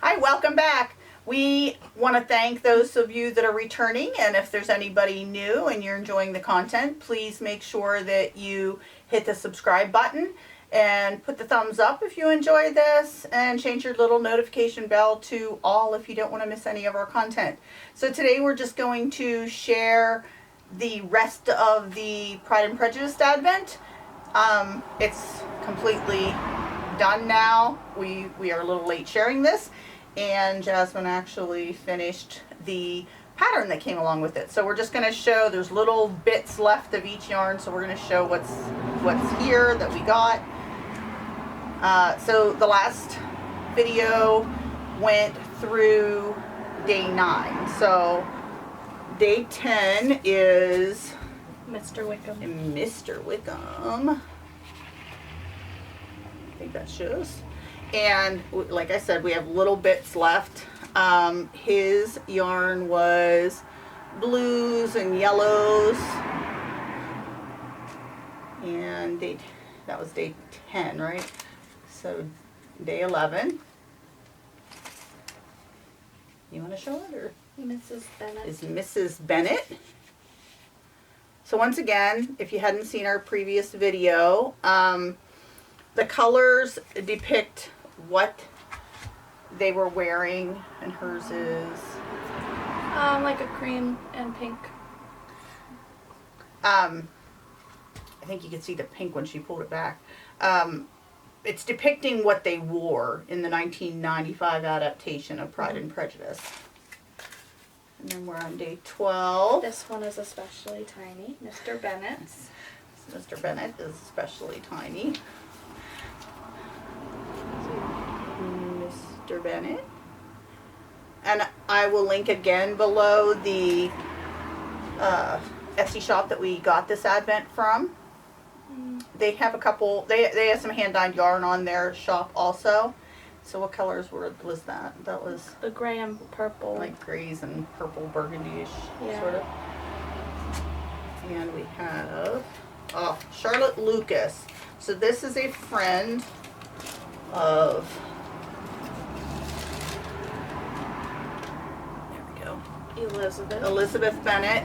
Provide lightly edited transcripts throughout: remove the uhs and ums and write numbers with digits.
Hi, welcome back. We want to thank those of you that are returning, and if there's anybody new and you're enjoying the content, please make sure that you hit the subscribe button and put the thumbs up if you enjoy this, and change your little notification bell to all if you don't want to miss any of our content. So today we're just going to share the rest of the Pride and Prejudice Advent. It's completely done now. We are a little late sharing this, and Jasmine actually finished the pattern that came along with it. So we're just going to show, there's little bits left of each yarn, so we're going to show what's here that we got. So the last video went through day 9. So day 10 is Mr. Wickham. Mr. Wickham. I think that shows. And like I said, we have little bits left. His yarn was blues and yellows. And that was day 10, right? So day 11. You want to show it, or? Mrs. Bennett. Is Mrs. Bennett. So once again, if you hadn't seen our previous video, the colors depict what they were wearing, and hers is like a cream and pink. I think you can see the pink when she pulled it back. It's depicting what they wore in the 1995 adaptation of Pride and Prejudice. And then we're on day 12. This one is especially tiny. Mr. Bennett's. Mr. Bennett is especially tiny. Mr. Bennett. And I will link again below the Etsy shop that we got this Advent from. They have a couple, they have some hand-dyed yarn on their shop also. So what colors was that? That was the gray and purple. like grays and purple burgundy-ish, yeah. sort of. And we have Charlotte Lucas. So this is a friend of, there we go, Elizabeth Bennett.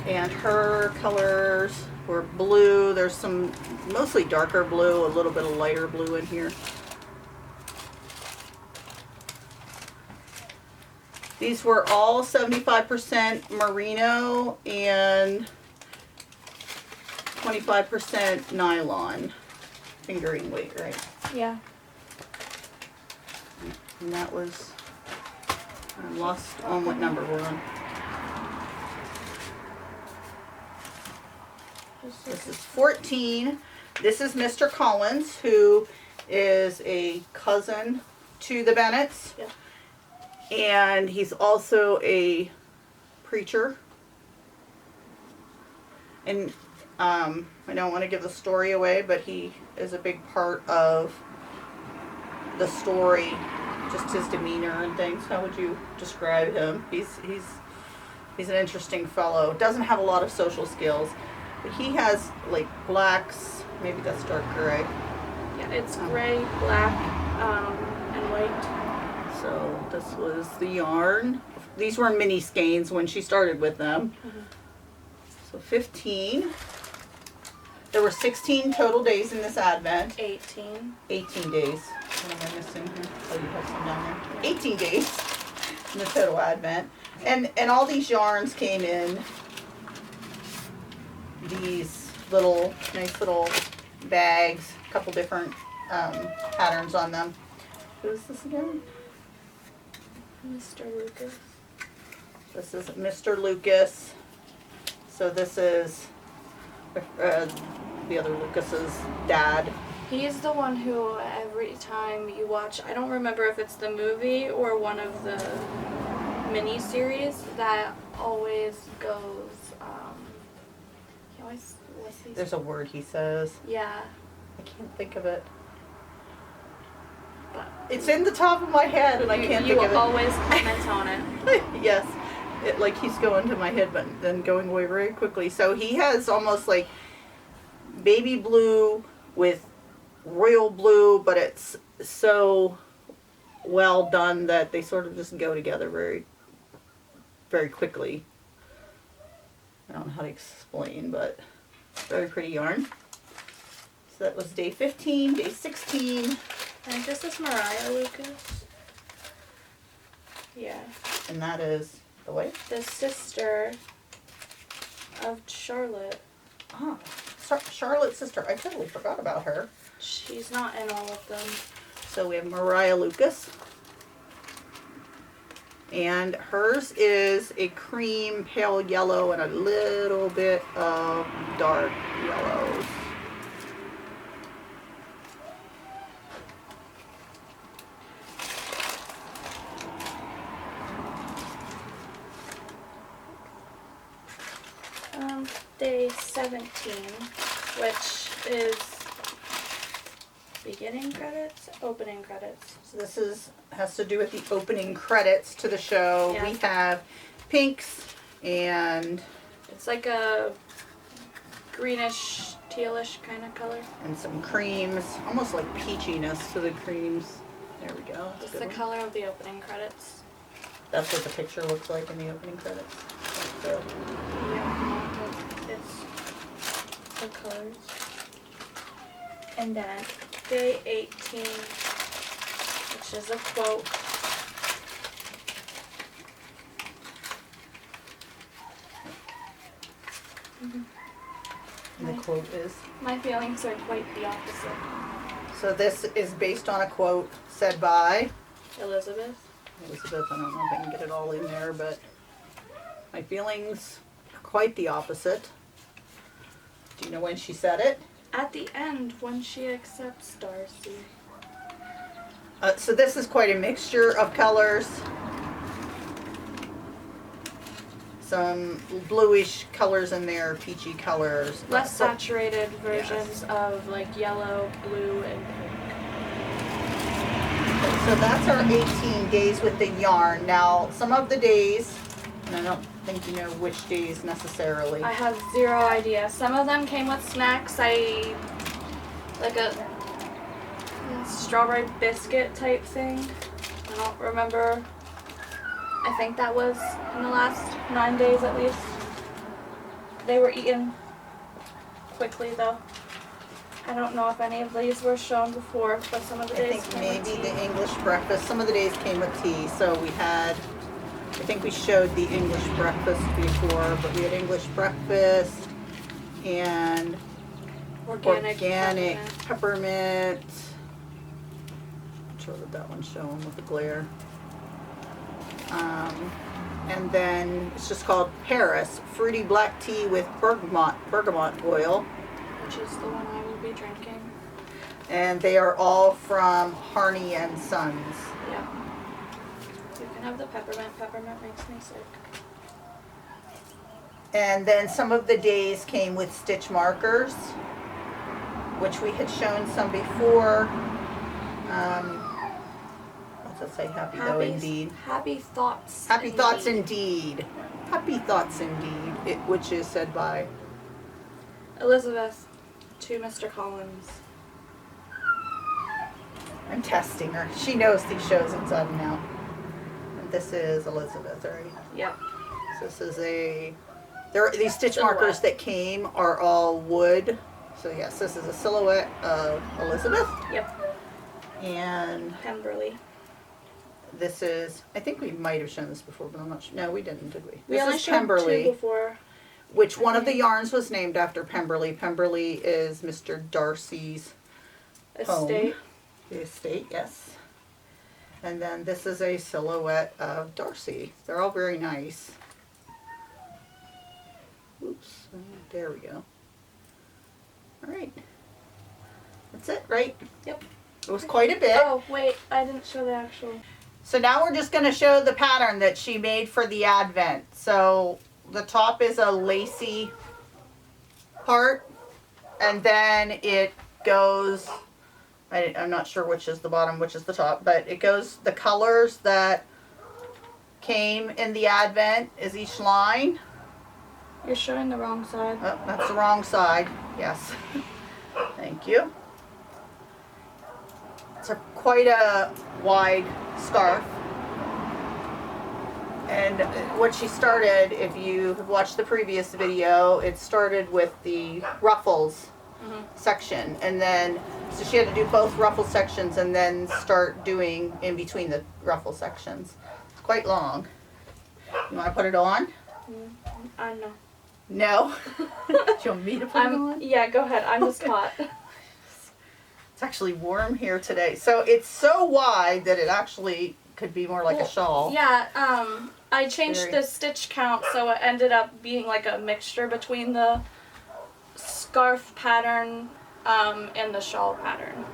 And her colors were blue. There's some mostly darker blue, a little bit of lighter blue in here. These were all 75% merino and 25% nylon fingering weight, right? Yeah. And that was, I'm lost on what number we're on. This is 14. This is Mr. Collins, who is a cousin to the Bennetts. Yeah. And he's also a preacher. And I don't want to give the story away, but he is a big part of the story, just his demeanor and things. How would you describe him? He's an interesting fellow. Doesn't have a lot of social skills. But he has like blacks, maybe that's dark gray. Yeah, it's gray, black, and white. So this was the yarn. These were mini skeins when she started with them. So 15. There were 16 total days in this Advent. 18. 18 days. What am I missing here? Oh, you have some down there. 18 days in the total Advent. And all these yarns came in these little, nice little bags, a couple different patterns on them. Who is this again? Mr. Lucas. This is Mr. Lucas. So this is the other Lucas's dad. He's the one who every time you watch, I don't remember if it's the movie or one of the mini-series, that always goes, he always, what's he? There's a word he says. Yeah. I can't think of it. But It's in the top of my head and I can't think of it. You always comment on it. Yes. It, like he's going to my head but then going away very quickly. So he has almost like baby blue with royal blue, but it's so well done that they sort of just go together very, very quickly. I don't know how to explain, but very pretty yarn. So that was day 15, day 16. And this is Mariah Lucas. Yeah. And that is the way? The sister of Charlotte. Ah, Charlotte's sister. I totally forgot about her. She's not in all of them. So we have Mariah Lucas. And hers is a cream pale yellow and a little bit of dark yellows. Day 17, which is beginning credits, opening credits. So this has to do with the opening credits to the show. Yeah. We have pinks and It's like a greenish, tealish kind of color. some creams, almost like peachiness to the creams. There we go. That's It's a the good one. color of the opening credits. That's what the picture looks like in the opening credits. So, Yeah, it's the colors. And then day 18, which is a quote. and the quote is. My feelings are quite the opposite. So this is based on a quote said by Elizabeth. Elizabeth. I don't know if I can get it all in there, but my feelings are quite the opposite. Do you know when she said it? At the end, when she accepts Darcy. So this is quite a mixture of colors. Some bluish colors in there, peachy colors. Less saturated versions of like yellow, blue, and pink. So that's our 18 days with the yarn. Now, some of the days, and I don't think you know which days necessarily. I have zero idea. Some of them came with snacks. Like a strawberry biscuit type thing. I don't remember. I think that was in the last 9 days at least. They were eaten quickly though. I don't know if any of these were shown before, but some of the I days think came maybe with tea. the English breakfast. Some of the days came with tea. So we had, I think we showed the English breakfast before, but we had English breakfast and organic peppermint. Not sure what that one's showing with the glare. And then it's just called Paris, fruity black tea with bergamot oil. Which is the one I will be drinking. And they are all from Harney and Sons. Yeah. You can have the peppermint. Peppermint makes me sick. And then some of the days came with stitch markers, which we had shown some before. What's it say? Happy though indeed. Happy thoughts. Happy thoughts indeed. Happy thoughts indeed. Which is said by Elizabeth to Mr. Collins. I'm testing her. She knows these shows inside and out. And this is Elizabeth, right? Yep. So this is these stitch Silhouette. markers that came are all wood. So yes, this is a silhouette of Elizabeth. Yep. And Pemberley. this is, I think we might have shown this before, but I'm not sure. No, we didn't, did we? We This only is showed Pemberley, two before. which one of the yarns was named after Pemberley. Pemberley is Mr. Darcy's Estate. The estate, yes. And then this is a silhouette of Darcy. They're all very nice. Oops, there we go. All right. That's it, right? Yep. It was quite a bit. Oh, wait, I didn't show the actual. So now we're just going to show the pattern that she made for the Advent. So the top is a lacy part, and then it goes, I'm not sure which is the bottom, which is the top, but it goes, the colors that came in the Advent is each line. You're showing the wrong side. Oh, that's the wrong side. Yes. Thank you. It's a quite a wide scarf. And what she started, if you have watched the previous video, it started with the ruffles section, and then so she had to do both ruffle sections and then start doing in between the ruffle sections. It's quite long. You want to put it on? No. No. Do you want me to put it on? Yeah, go ahead. I'm just hot. It's actually warm here today, so it's so wide that it actually could be more like a shawl. Yeah. I changed the stitch count, so it ended up being like a mixture between the scarf pattern and the shawl pattern.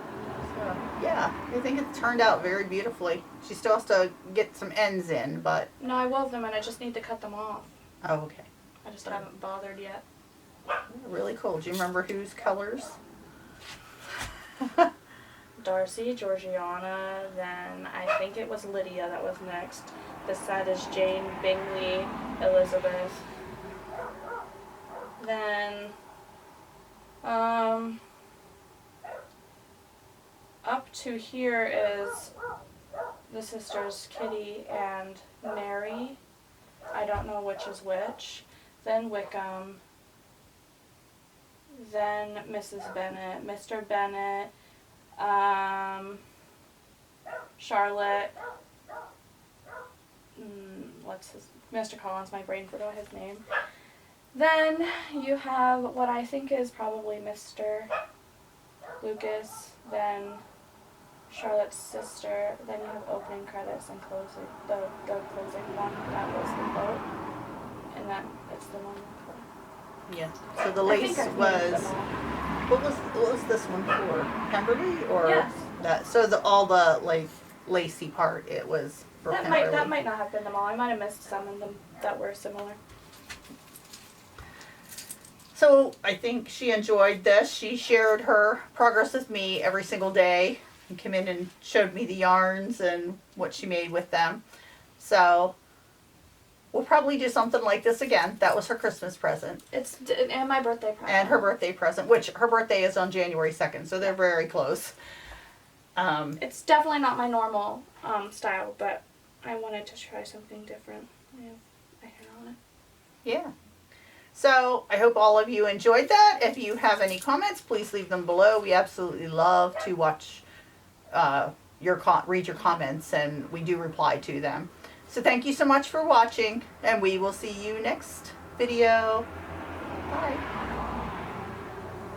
So, yeah, I think it turned out very beautifully. She still has to get some ends in, but... No, I wove them and I just need to cut them off. Oh, okay. I just haven't bothered yet. Really cool. Do you remember whose colors? Darcy, Georgiana, then I think it was Lydia that was next. This side is Jane, Bingley, Elizabeth. Then, up to here is the sisters Kitty and Mary. I don't know which is which. Then Wickham. Then Mrs. Bennet, Mr. Bennet, Charlotte, Mr. Collins, my brain forgot his name. Then you have what I think is probably Mr. Lucas, then Charlotte's sister, then you have opening credits and closing, the closing one, that was the boat, and then it's the one. Yeah. So the lace was... What was this one for? Pemberley or Yes. that? So all the like lacy part, it was for Pemberley. That might not have been them all. I might have missed some of them that were similar. So I think she enjoyed this. She shared her progress with me every single day and came in and showed me the yarns and what she made with them. So we'll probably do something like this again. That was her Christmas present. And my birthday present. And her birthday present, which her birthday is on January 2nd, so they're very close. It's definitely not my normal style, but I wanted to try something different. I have a hair on it. Yeah. So I hope all of you enjoyed that. If you have any comments, please leave them below. We absolutely love to watch read your comments, and we do reply to them. So thank you so much for watching, and we will see you next video.